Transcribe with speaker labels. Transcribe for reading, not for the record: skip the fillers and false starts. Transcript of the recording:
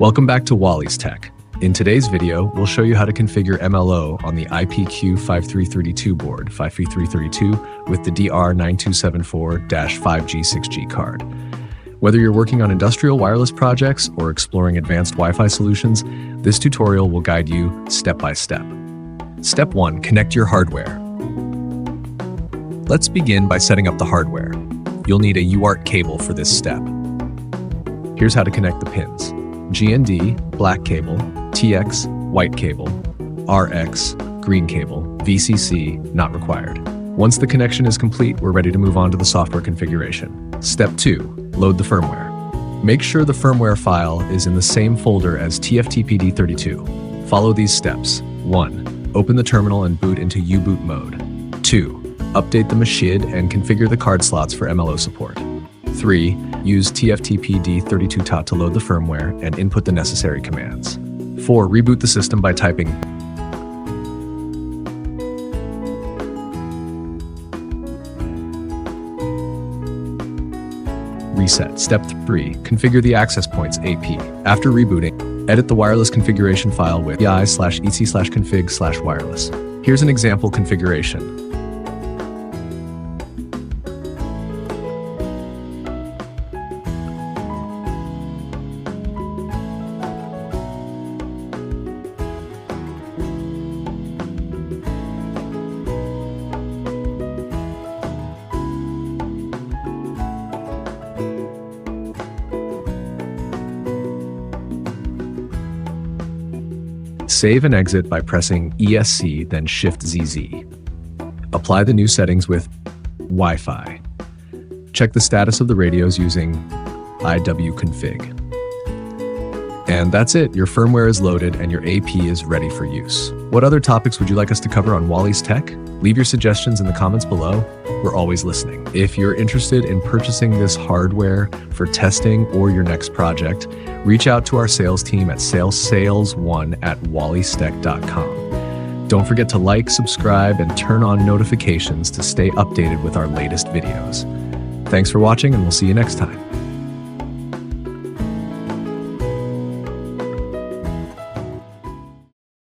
Speaker 1: Welcome back to WallysTech. In today's video, we'll show you how to configure MLO on the IPQ5332 board, 5G332, with the DR9274-5G6G card. Whether you're working on industrial wireless projects or exploring advanced Wi-Fi solutions, this tutorial will guide you step by step. Step 1. Connect your hardware. Let's begin by setting up the hardware. You'll need a UART cable for this step. Here's how to connect the pins. GND, black cable, TX, white cable, RX, green cable, VCC, not required. Once the connection is complete, we're ready to move on to the software configuration. Step 2. Load the firmware. Make sure the firmware file is in the same folder as TFTPD32. Follow these steps. 1. Open the terminal and boot into U-boot mode. 2. Update the machine and configure the card slots for MLO support. 3. Use TFTPD32 to load the firmware and input the necessary commands. 4. Reboot the system by typing reset. Step 3. Configure the access points AP. After rebooting, edit the wireless configuration file with i/etc/config/wireless. Here's an example configuration. Save and exit by pressing ESC, then Shift-ZZ. Apply the new settings with Wi-Fi. Check the status of the radios using IWconfig. And that's it. Your firmware is loaded and your AP is ready for use. What other topics would you like us to cover on WallysTech? Leave your suggestions in the comments below. We're always listening. If you're interested in purchasing this hardware for testing or your next project, reach out to our sales team at sales1@wallystech.com. Don't forget to like, subscribe, and turn on notifications to stay updated with our latest videos. Thanks for watching, and we'll see you next time.